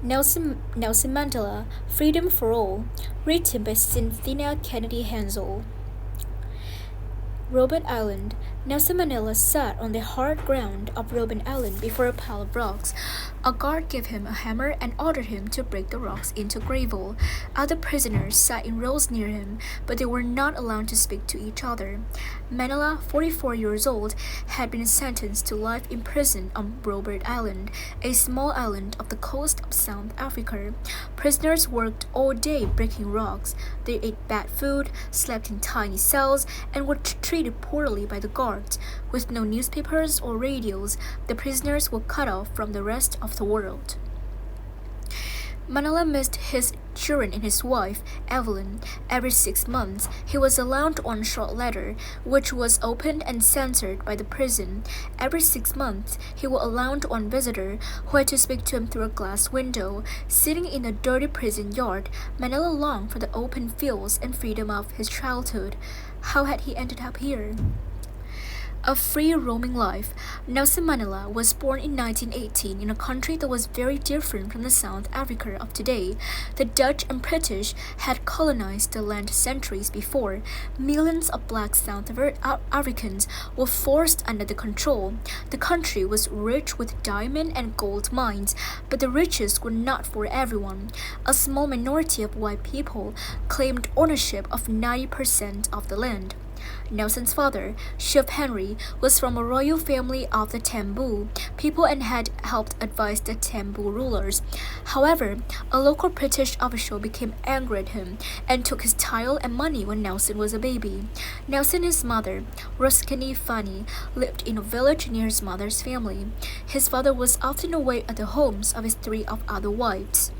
Nelson Mandela, Freedom for All, written by Cynthia Kennedy Hansel. Robben Island. Nelson Mandela sat on the hard ground of Robben Island before a pile of rocks. A guard gave him a hammer and ordered him to break the rocks into gravel. Other prisoners sat in rows near him, but they were not allowed to speak to each other. Mandela, 44 years old, had been sentenced to life in prison on Robben Island, a small island off the coast of South Africa. Prisoners worked all day breaking rocks. They ate bad food, slept in tiny cells, and were treated poorly by the guards. With no newspapers or radios, the prisoners were cut off from the rest of the world. Mandela missed his children and his wife, Evelyn. Every 6 months, he was allowed one short letter, which was opened and censored by the prison. Every 6 months, he was allowed one visitor, who had to speak to him through a glass window. Sitting in a dirty prison yard, Mandela longed for the open fields and freedom of his childhood. How had he ended up here? A free roaming life. Nelson Mandela was born in 1918 in a country that was very different from the South Africa of today. The Dutch and British had colonized the land centuries before. Millions of black South Africans were forced under the control. The country was rich with diamond and gold mines, but the riches were not for everyone. A small minority of white people claimed ownership of 90% of the land. Nelson's father, Chief Henry, was from a royal family of the Tambu people and had helped advise the Tambu rulers. However, a local British official became angry at him and took his title and money when Nelson was a baby. Nelson and his mother, Roskini Fani, lived in a village near his mother's family. His father was often away at the homes of his 3 other wives.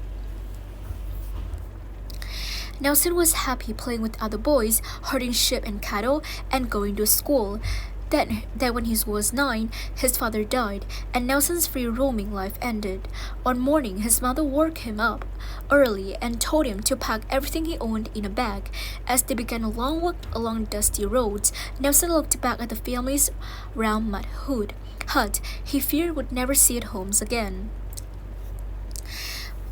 Nelson was happy playing with other boys, herding sheep and cattle, and going to school. Then when he was 9, his father died, and Nelson's free roaming life ended. One morning, his mother woke him up early and told him to pack everything he owned in a bag. As they began a long walk along dusty roads, Nelson looked back at the family's round mud hut he feared would never see it homes again.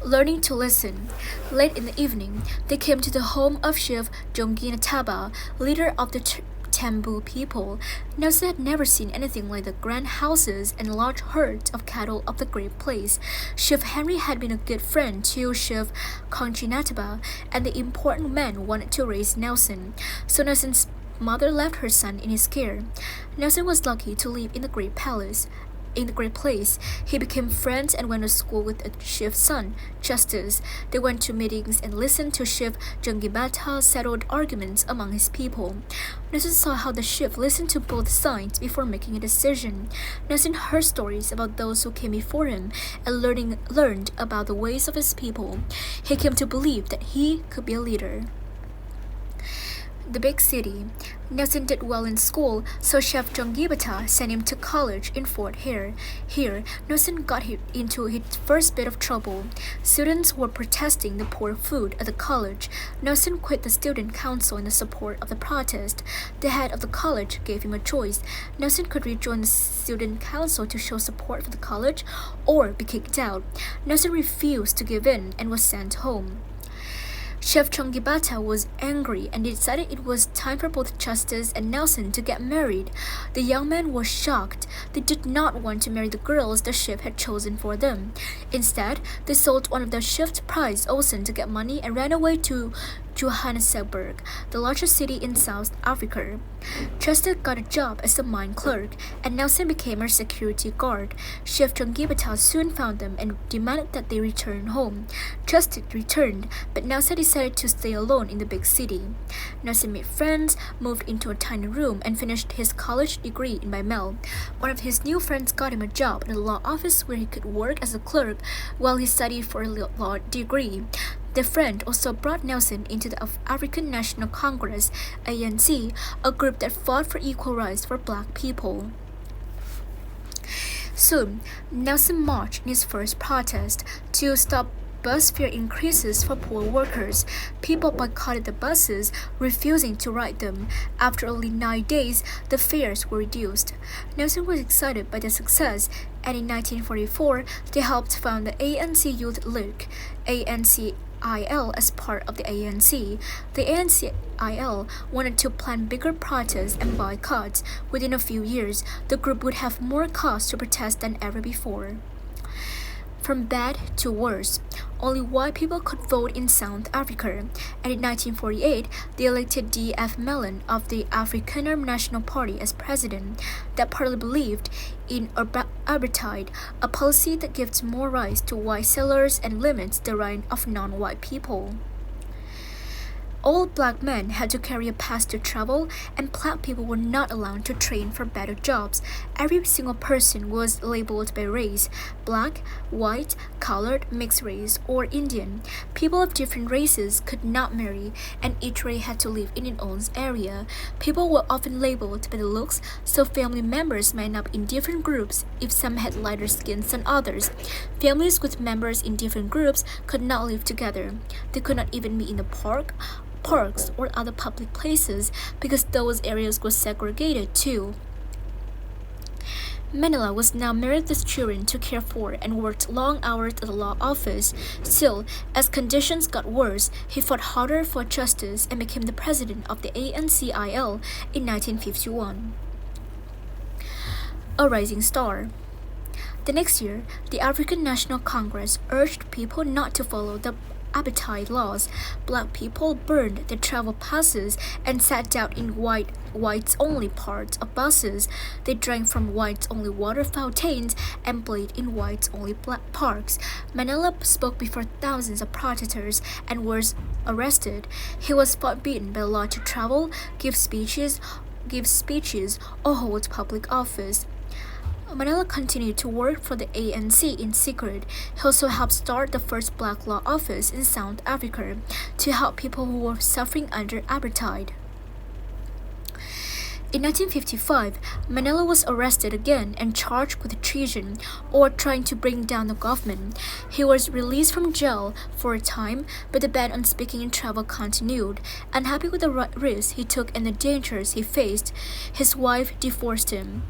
Learning to listen. Late in the evening, they came to the home of Chief Jonginataba, leader of the Tambu people. Nelson had never seen anything like the grand houses and large herds of cattle of the great place. Chief Henry had been a good friend to Chief Jonginataba, and the important man wanted to raise Nelson. So Nelson's mother left her son in his care. Nelson was lucky to live in the great palace. In the great place, he became friends and went to school with a chief's son, Justice. They went to meetings and listened to Chief Jongibata settled arguments among his people. Nelson saw how the chief listened to both sides before making a decision. Nelson heard stories about those who came before him and learned about the ways of his people. He came to believe that he could be a leader. The big city. Nelson did well in school, so Chef Jongibata sent him to college in Fort Hare. Here, Nelson got into his first bit of trouble. Students were protesting the poor food at the college. Nelson quit the student council in the support of the protest. The head of the college gave him a choice. Nelson could rejoin the student council to show support for the college or be kicked out. Nelson refused to give in and was sent home. Chef Jongibata was angry and decided it was time for both Justice and Nelson to get married. The young men were shocked. They did not want to marry the girls the chef had chosen for them. Instead, they sold one of the chef's prize oxen to get money and ran away to Johannesburg, the largest city in South Africa. Justice got a job as a mine clerk, and Nelson became her security guard. Chef Jongibata soon found them and demanded that they return home. Justice returned, but Nelson decided to stay alone in the big city. Nelson made friends, moved into a tiny room, and finished his college degree by mail. One of his new friends got him a job in a law office where he could work as a clerk while he studied for a law degree. The friend also brought Nelson into the African National Congress, ANC, a group that fought for equal rights for black people. Soon, Nelson marched in his first protest to stop bus fare increases for poor workers. People boycotted the buses, refusing to ride them. After only 9 days, the fares were reduced. Nelson was excited by the success, and in 1944, they helped found the ANC Youth League, ANCIL, as part of the ANC. The ANCIL wanted to plan bigger protests and boycotts. Within a few years, the group would have more cause to protest than ever before. From bad to worse, only white people could vote in South Africa, and in 1948, they elected D.F. Mellon of the Afrikaner National Party as president. That party believed in apartheid, a policy that gives more rights to white settlers and limits the right of non-white people. All black men had to carry a pass to travel, and black people were not allowed to train for better jobs. Every single person was labeled by race: black, white, colored, mixed race, or Indian. People of different races could not marry, and each race had to live in its own area. People were often labeled by the looks, so family members might up in different groups if some had lighter skins than others. Families with members in different groups could not live together. They could not even meet in the parks, or other public places because those areas were segregated too. Mandela was now married with children to care for and worked long hours at the law office. Still, as conditions got worse, he fought harder for justice and became the president of the ANCIL in 1951. A rising star. The next year, the African National Congress urged people not to follow the apartheid laws. Black people burned their travel passes and sat down in whites-only parts of buses. They drank from whites-only water fountains and played in whites-only parks. Mandela spoke before thousands of protesters and was arrested. He was forbidden by law to travel, give speeches, or hold public office. Mandela continued to work for the ANC in secret. He also helped start the first black law office in South Africa to help people who were suffering under apartheid. In 1955, Mandela was arrested again and charged with treason, or trying to bring down the government. He was released from jail for a time, but the ban on speaking and travel continued. Unhappy with the risks he took and the dangers he faced, his wife divorced him.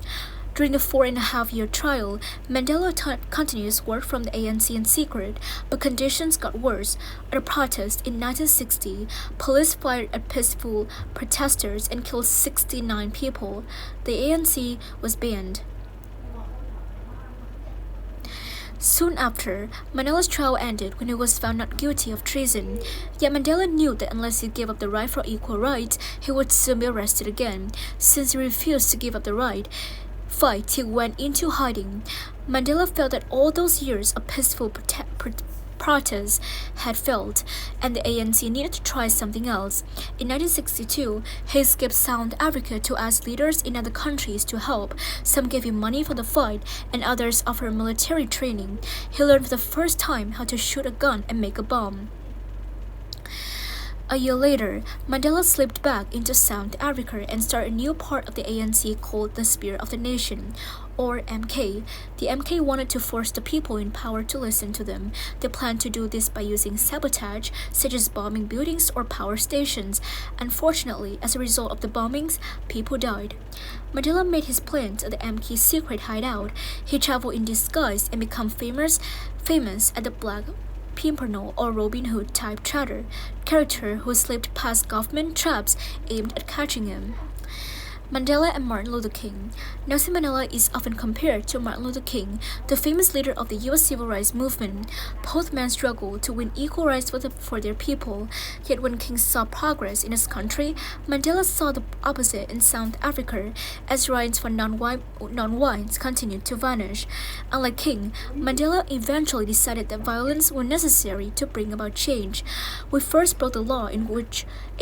During the 4.5-year trial, Mandela continued his work from the ANC in secret, but conditions got worse. At a protest in 1960, police fired at peaceful protesters and killed 69 people. The ANC was banned. Soon after, Mandela's trial ended when he was found not guilty of treason. Yet Mandela knew that unless he gave up the right for equal rights, he would soon be arrested again. Since he refused to give up the right, he went into hiding. Mandela felt that all those years of peaceful protests had failed, and the ANC needed to try something else. In 1962, he escaped South Africa to ask leaders in other countries to help. Some gave him money for the fight, and others offered military training. He learned for the first time how to shoot a gun and make a bomb. A year later, Mandela slipped back into South Africa and started a new part of the ANC called the Spirit of the Nation, or MK. The MK wanted to force the people in power to listen to them. They planned to do this by using sabotage, such as bombing buildings or power stations. Unfortunately, as a result of the bombings, people died. Mandela made his plans at the MK secret hideout. He traveled in disguise and became famous at the Black Pimpernel or Robin Hood type character who slipped past government traps aimed at catching him. Mandela and Martin Luther King. Nelson Mandela is often compared to Martin Luther King, the famous leader of the U.S. Civil Rights Movement. Both men struggled to win equal rights for their people. Yet when King saw progress in his country, Mandela saw the opposite in South Africa, as rights for non-whites continued to vanish. Unlike King, Mandela eventually decided that violence was necessary to bring about change. We first broke the law in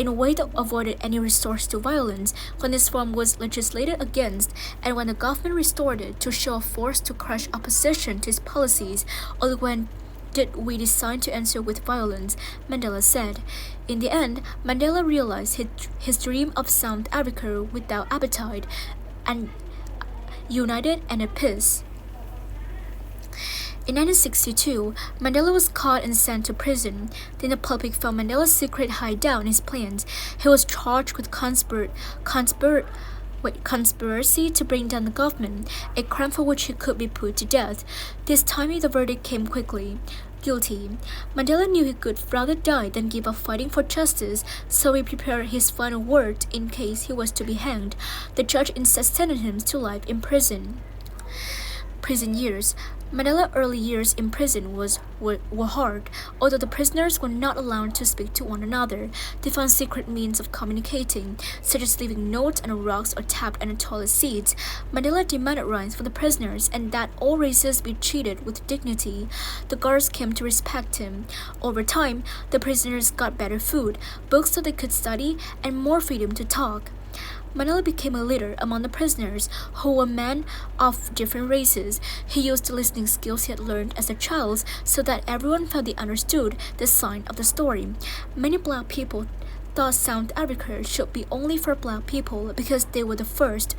a way that avoided any resource to violence. When this form was legislated against, and when the government restored it to show force to crush opposition to its policies, only when did we decide to answer with violence, Mandela said. In the end, Mandela realized his dream of South Africa without apartheid, and united and at peace. In 1962, Mandela was caught and sent to prison. Then the public found Mandela's secret hideout in his plans. He was charged with conspiracy to bring down the government, a crime for which he could be put to death. This time the verdict came quickly. Guilty. Mandela knew he could rather die than give up fighting for justice, so he prepared his final words in case he was to be hanged. The judge instead sentenced him to life in prison. Prison years. Mandela's early years in prison were hard. Although the prisoners were not allowed to speak to one another, they found secret means of communicating, such as leaving notes on rocks or tapped on toilet seats. Mandela demanded rights for the prisoners and that all races be treated with dignity. The guards came to respect him. Over time, the prisoners got better food, books so they could study, and more freedom to talk. Mandela became a leader among the prisoners, who were men of different races. He used the listening skills he had learned as a child so that everyone felt they understood the sign of the story. Many black people thought South Africa should be only for black people because they were the first.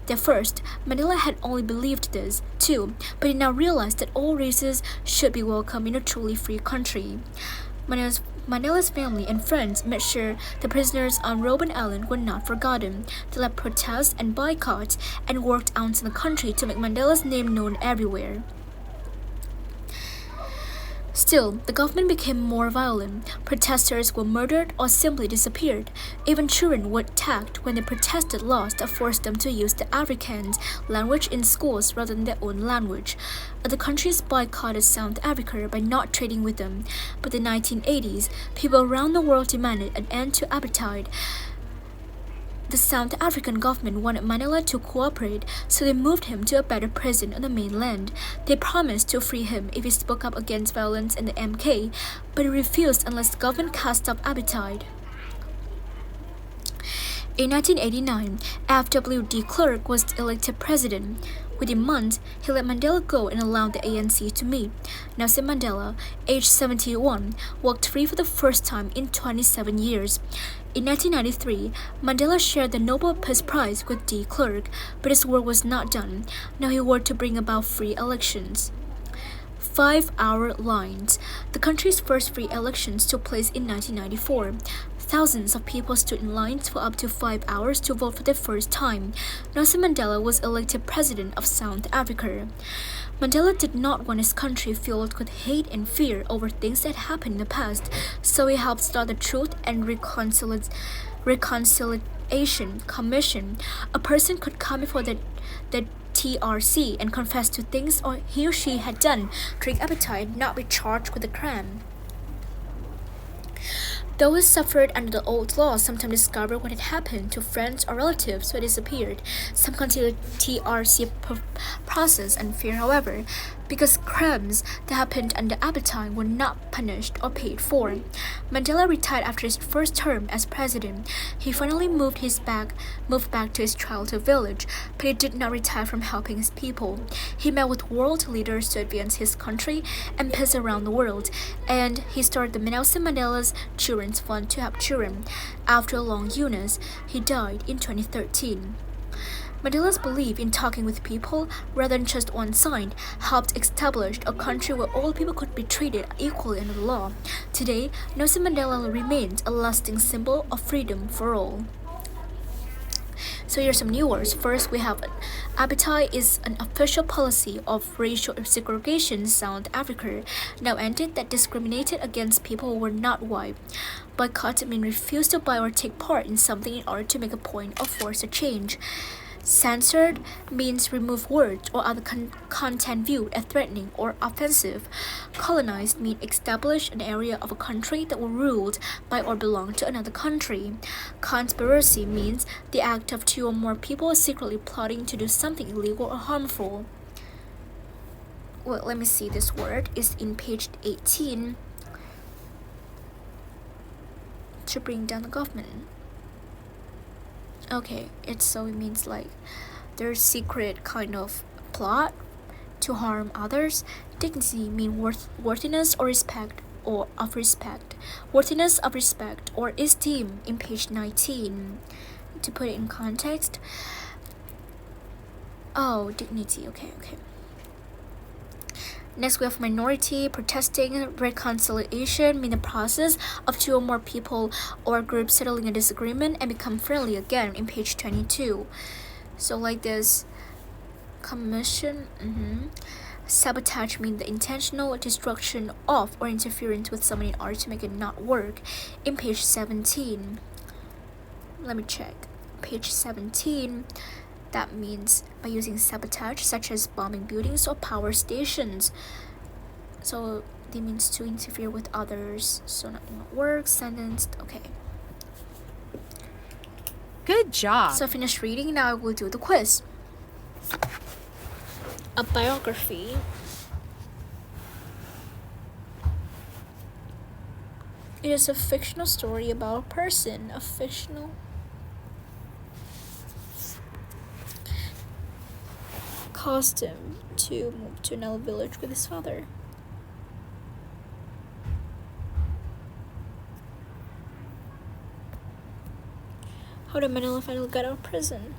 Mandela had only believed this, too, but he now realized that all races should be welcome in a truly free country. Mandela's family and friends made sure the prisoners on Robben Island were not forgotten. They led protests and boycotts and worked out in the country to make Mandela's name known everywhere. Still, the government became more violent. Protesters were murdered or simply disappeared. Even children were attacked when they protested laws that forced them to use the Afrikaans language in schools rather than their own language. Other countries boycotted South Africa by not trading with them. But in the 1980s, people around the world demanded an end to apartheid. The South African government wanted Mandela to cooperate, so they moved him to a better prison on the mainland. They promised to free him if he spoke up against violence in the MK, but he refused unless the government cast off apartheid. In 1989, F.W. de Klerk was elected president. Within months, he let Mandela go and allowed the ANC to meet. Nelson Mandela, aged 71, walked free for the first time in 27 years. In 1993, Mandela shared the Nobel Peace Prize with de Klerk, but his work was not done. Now he worked to bring about free elections. 5-hour lines. The country's first free elections took place in 1994. Thousands of people stood in lines for up to 5 hours to vote for the first time. Nelson Mandela was elected president of South Africa. Mandela did not want his country filled with hate and fear over things that happened in the past, so he helped start the Truth and Reconciliation Commission. A person could come before the TRC and confess to things he or she had done during apartheid, not be charged with a crime. Those who suffered under the old law sometimes discovered what had happened to friends or relatives who had disappeared. Some consider the TRC process unfair, however, because crimes that happened under apartheid were not punished or paid for. Mandela retired after his first term as president. He finally moved back to his childhood village, but he did not retire from helping his people. He met with world leaders to advance his country and peace around the world, and he started the Nelson Mandela's Children's Fund to help children. After a long illness, he died in 2013. Mandela's belief in talking with people rather than just one side helped establish a country where all people could be treated equally under the law. Today, Nelson Mandela remains a lasting symbol of freedom for all. So here are some new words. First, we have apartheid is an official policy of racial segregation in South Africa, now ended, that discriminated against people who were not white. Boycott means refuse to buy or take part in something in order to make a point or force a change. Censored means remove words or other content viewed as threatening or offensive. Colonized means establish an area of a country that was ruled by or belonged to another country. Conspiracy means the act of two or more people secretly plotting to do something illegal or harmful. Well, let me see, this word is in page 18. To bring down the government. Okay, it means like there's secret kind of plot to harm others. Dignity means worthiness or respect or of respect. Worthiness of respect or esteem in page 19. To put it in context. Oh, dignity. Okay. Next, we have minority, protesting, reconciliation, mean the process of two or more people or groups settling a disagreement and become friendly again in page 22. So like this, commission, sabotage means the intentional destruction of or interference with something in order to make it not work in page 17. Let me check. Page 17, that means by using sabotage, such as bombing buildings or power stations. So it means to interfere with others. So not work, sentenced, okay. Good job. So I finished reading, now I will do the quiz. A biography. It is a fictional story about a person, a fictional caused him to move to another village with his father. How did Mandela finally get out of prison?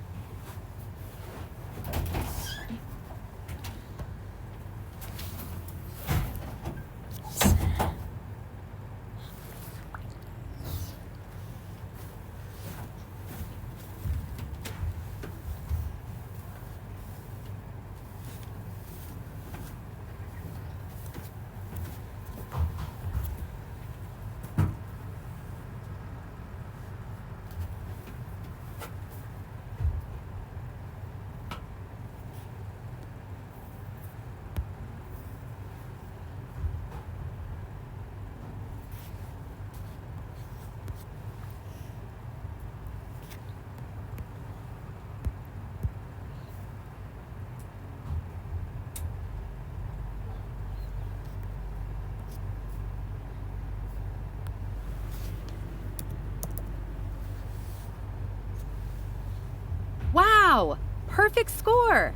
Wow! Perfect score!